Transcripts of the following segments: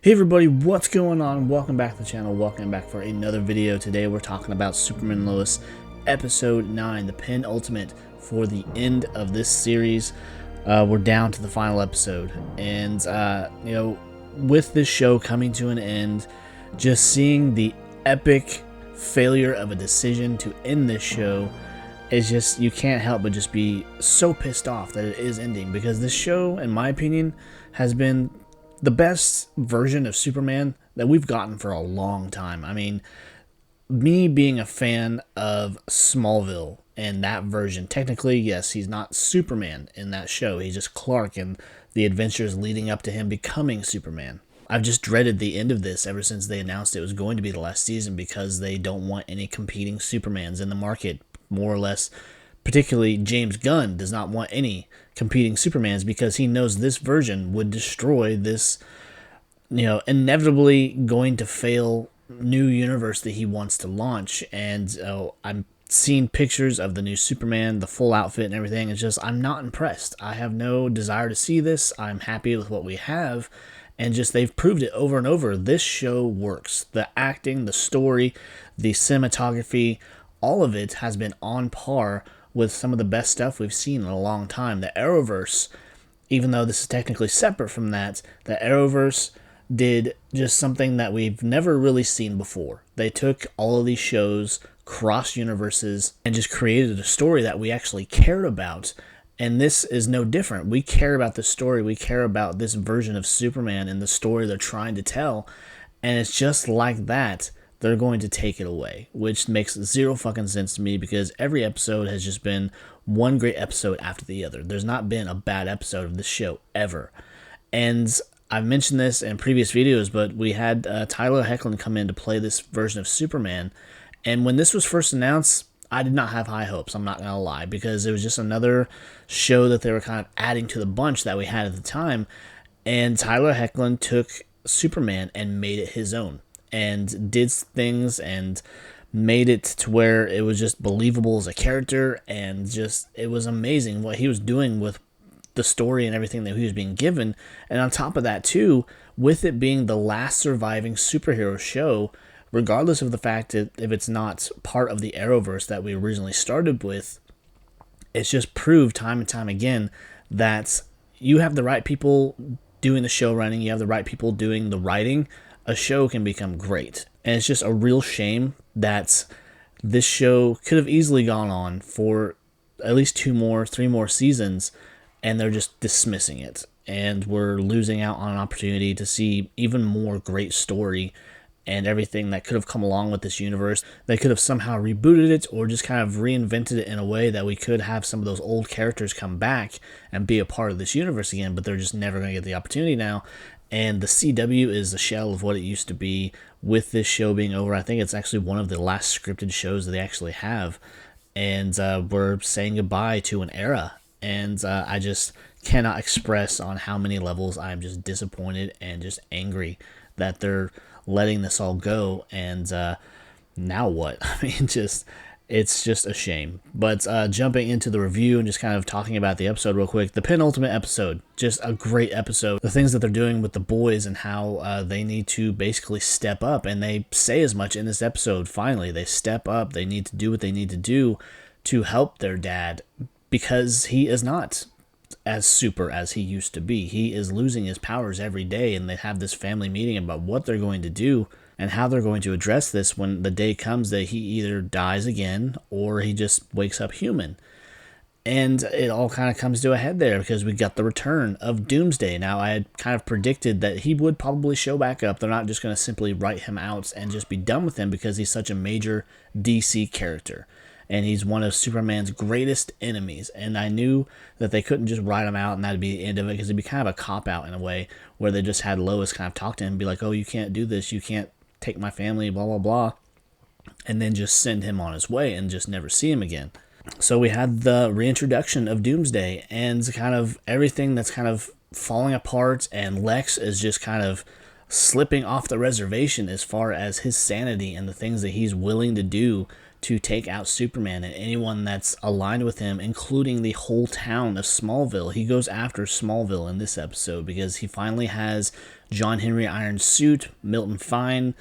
Hey everybody, what's going on? Welcome back to the channel. Welcome back for another video. Today we're talking about Superman and Lois episode 9, the penultimate for the end of this series. We're down to the final episode, and with this show coming to an end, just seeing the epic failure of a decision to end this show is just, you can't help but just be so pissed off that it is ending, because this show, in my opinion, has been the best version of Superman that we've gotten for a long time. I mean, me being a fan of Smallville and that version, technically, yes, he's not Superman in that show. He's just Clark and the adventures leading up to him becoming Superman. I've just dreaded the end of this ever since they announced it was going to be the last season, because they don't want any competing Supermans in the market, more or less. Particularly James Gunn does not want any competing Supermans, because he knows this version would destroy this, inevitably going to fail new universe that he wants to launch. And I'm seeing pictures of the new Superman, the full outfit and everything. It's just, I'm not impressed. I have no desire to see this. I'm happy with what we have. And just, they've proved it over and over. This show works. The acting, the story, the cinematography, all of it has been on par with some of the best stuff we've seen in a long time. The Arrowverse, even though this is technically separate from that, the Arrowverse did just something that we've never really seen before. They took all of these shows, cross universes, and just created a story that we actually cared about. And this is no different. We care about this story. We care about this version of Superman and the story they're trying to tell. And it's just like that, they're going to take it away, which makes zero fucking sense to me, because every episode has just been one great episode after the other. There's not been a bad episode of this show ever. And I've mentioned this in previous videos, but we had Tyler Hoechlin come in to play this version of Superman. And when this was first announced, I did not have high hopes, I'm not going to lie, because it was just another show that they were kind of adding to the bunch that we had at the time. And Tyler Hoechlin took Superman and made it his own, and did things and made it to where it was just believable as a character, and just, it was amazing what he was doing with the story and everything that he was being given. And on top of that too, with it being the last surviving superhero show, regardless of the fact that if it's not part of the Arrowverse that we originally started with, it's just proved time and time again that you have the right people doing the show running, you have the right people doing the writing, a show can become great. And it's just a real shame that this show could have easily gone on for at least 2 more, 3 more seasons, and they're just dismissing it. And we're losing out on an opportunity to see even more great story and everything that could have come along with this universe. They could have somehow rebooted it, or just kind of reinvented it in a way that we could have some of those old characters come back and be a part of this universe again, but they're just never going to get the opportunity now. And the CW is a shell of what it used to be. With this show being over, I think it's actually one of the last scripted shows that they actually have. And we're saying goodbye to an era. And I just cannot express on how many levels I'm just disappointed and just angry that they're letting this all go. And now what? I mean, it's just a shame. But jumping into the review and just kind of talking about the episode real quick. The penultimate episode, just a great episode. The things that they're doing with the boys and how they need to basically step up. And they say as much in this episode. Finally, they step up. They need to do what they need to do to help their dad, because he is not as super as he used to be. He is losing his powers every day, and they have this family meeting about what they're going to do and how they're going to address this when the day comes that he either dies again or he just wakes up human. And it all kind of comes to a head there, because we got the return of Doomsday. Now, I had kind of predicted that he would probably show back up. They're not just going to simply write him out and just be done with him, because he's such a major DC character. And he's one of Superman's greatest enemies. And I knew that they couldn't just write him out and that'd be the end of it, because it'd be kind of a cop-out in a way, where they just had Lois kind of talk to him and be like, oh, you can't do this, you can't take my family, blah, blah, blah, and then just send him on his way and just never see him again. So we had the reintroduction of Doomsday and kind of everything that's kind of falling apart, and Lex is just kind of slipping off the reservation as far as his sanity and the things that he's willing to do to take out Superman and anyone that's aligned with him, including the whole town of Smallville. He goes after Smallville in this episode because he finally has John Henry Irons' suit. Milton Fine,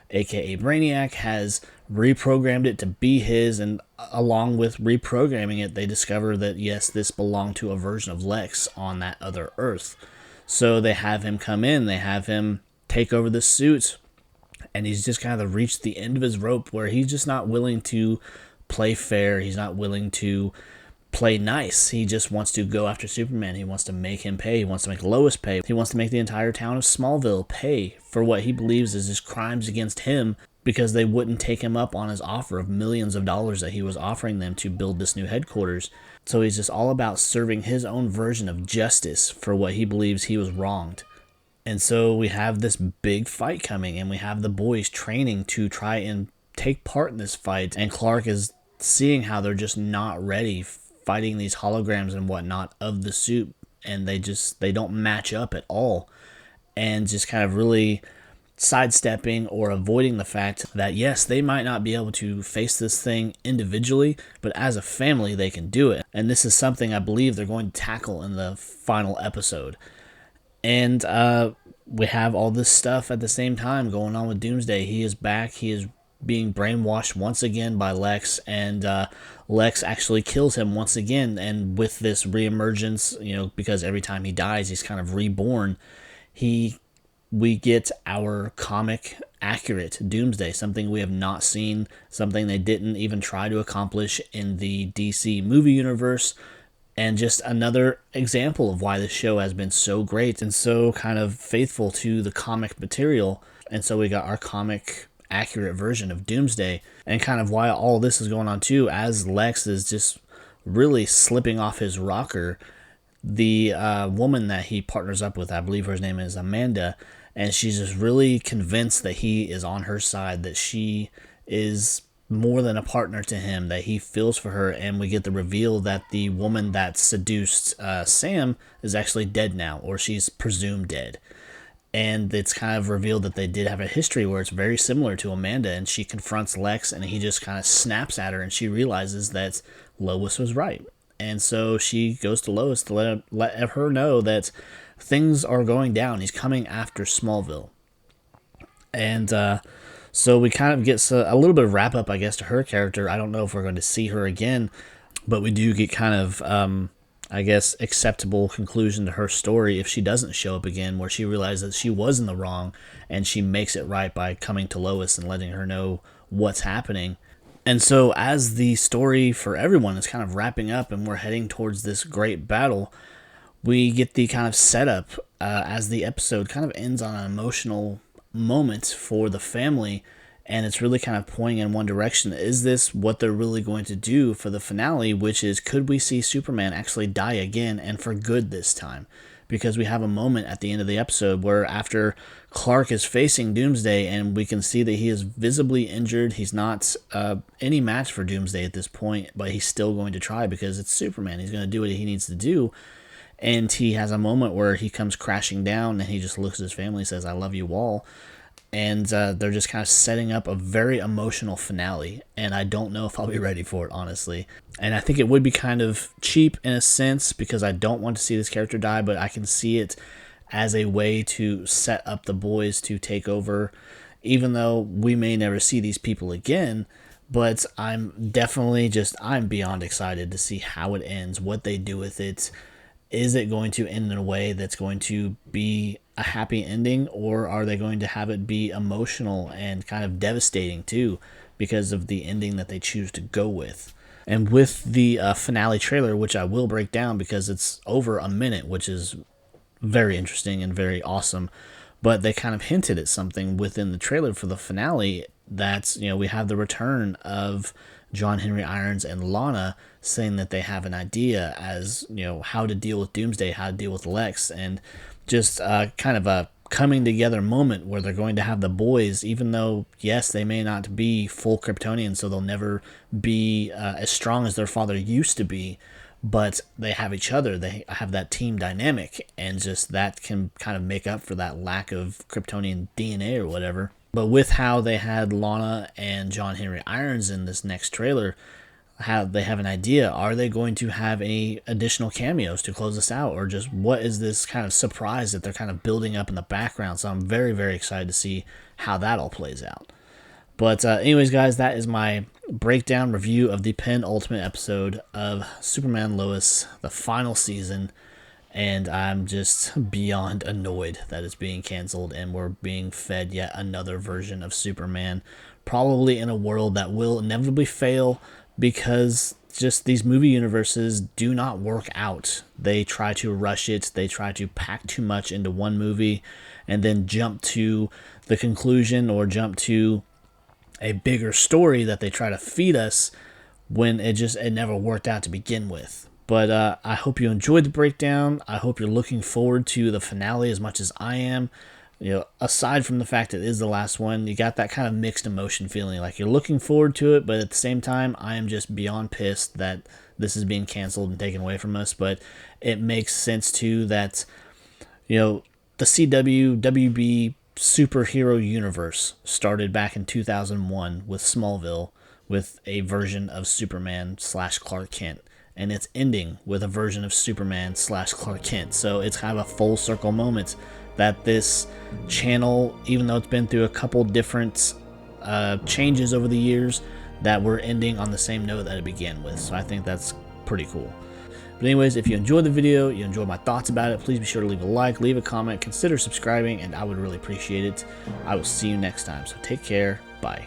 aka Brainiac, has reprogrammed it to be his, and along with reprogramming it, they discover that yes, this belonged to a version of Lex on that other Earth. So they have him come in, they have him take over the suit, and he's just kind of reached the end of his rope where he's just not willing to play fair. He's not willing to play nice. He just wants to go after Superman. He wants to make him pay. He wants to make Lois pay. He wants to make the entire town of Smallville pay for what he believes is his crimes against him, because they wouldn't take him up on his offer of millions of dollars that he was offering them to build this new headquarters. So he's just all about serving his own version of justice for what he believes he was wronged. And so we have this big fight coming, and we have the boys training to try and take part in this fight. And Clark is seeing how they're just not ready, fighting these holograms and whatnot of the suit, and they don't match up at all. And just kind of really sidestepping or avoiding the fact that yes, they might not be able to face this thing individually, but as a family they can do it. And this is something I believe they're going to tackle in the final episode. And we have all this stuff at the same time going on with Doomsday. He is back. He is being brainwashed once again by Lex, and Lex actually kills him once again. And with this reemergence, because every time he dies, he's kind of reborn. We get our comic accurate Doomsday, something we have not seen, something they didn't even try to accomplish in the DC movie universe. And just another example of why this show has been so great and so kind of faithful to the comic material. And so we got our comic accurate version of Doomsday, and kind of why all this is going on too, as Lex is just really slipping off his rocker. The woman that he partners up with, I believe her name is Amanda, and she's just really convinced that he is on her side, that she is more than a partner to him, that he feels for her. And we get the reveal that the woman that seduced Sam is actually dead now, or she's presumed dead. And it's kind of revealed that they did have a history where it's very similar to Amanda, and she confronts Lex and he just kind of snaps at her, and she realizes that Lois was right. And so she goes to Lois to let her know that things are going down. He's coming after Smallville. And so we kind of get a little bit of wrap up, I guess, to her character. I don't know if we're going to see her again, but we do get kind of, acceptable conclusion to her story if she doesn't show up again, where she realizes that she was in the wrong and she makes it right by coming to Lois and letting her know what's happening. And so as the story for everyone is kind of wrapping up and we're heading towards this great battle, we get the kind of setup as the episode kind of ends on an emotional moment for the family, and it's really kind of pointing in one direction. Is this what they're really going to do for the finale, which is, could we see Superman actually die again, and for good this time? Because we have a moment at the end of the episode where after Clark is facing Doomsday, and we can see that he is visibly injured. He's not any match for Doomsday at this point, but he's still going to try because it's Superman. He's going to do what he needs to do. And he has a moment where he comes crashing down and he just looks at his family and says, "I love you all." And they're just kind of setting up a very emotional finale. And I don't know if I'll be ready for it, honestly. And I think it would be kind of cheap in a sense, because I don't want to see this character die, but I can see it as a way to set up the boys to take over, even though we may never see these people again. But I'm beyond excited to see how it ends, what they do with it. Is it going to end in a way that's going to be a happy ending, or are they going to have it be emotional and kind of devastating too, because of the ending that they choose to go with? And with the finale trailer, which I will break down because it's over a minute, which is very interesting and very awesome, but they kind of hinted at something within the trailer for the finale that, we have the return of John Henry Irons and Lana saying that they have an idea as, how to deal with Doomsday, how to deal with Lex, and just kind of a coming together moment where they're going to have the boys, even though, yes, they may not be full Kryptonians, so they'll never be as strong as their father used to be, but they have each other. They have that team dynamic, and just that can kind of make up for that lack of Kryptonian DNA or whatever. But with how they had Lana and John Henry Irons in this next trailer, they have an idea. Are they going to have any additional cameos to close us out, or just what is this kind of surprise that they're kind of building up in the background? So I'm very, very excited to see how that all plays out. But anyways, guys, that is my breakdown review of the penultimate episode of Superman Lois, the final season. And I'm just beyond annoyed that it's being canceled and we're being fed yet another version of Superman, probably in a world that will inevitably fail because just these movie universes do not work out. They try to rush it, they try to pack too much into one movie and then jump to the conclusion or jump to a bigger story that they try to feed us when it never worked out to begin with. But I hope you enjoyed the breakdown. I hope you're looking forward to the finale as much as I am. You know, aside from the fact that it is the last one, you got that kind of mixed emotion feeling. Like you're looking forward to it, but at the same time, I am just beyond pissed that this is being canceled and taken away from us. But it makes sense too that, you know, the CW, WB superhero universe started back in 2001 with Smallville, with a version of Superman / Clark Kent. And it's ending with a version of Superman / Clark Kent. So it's kind of a full circle moment that this channel, even though it's been through a couple different changes over the years, that we're ending on the same note that it began with. So I think that's pretty cool. But anyways, if you enjoyed the video, you enjoyed my thoughts about it, please be sure to leave a like, leave a comment, consider subscribing, and I would really appreciate it. I will see you next time. So take care. Bye.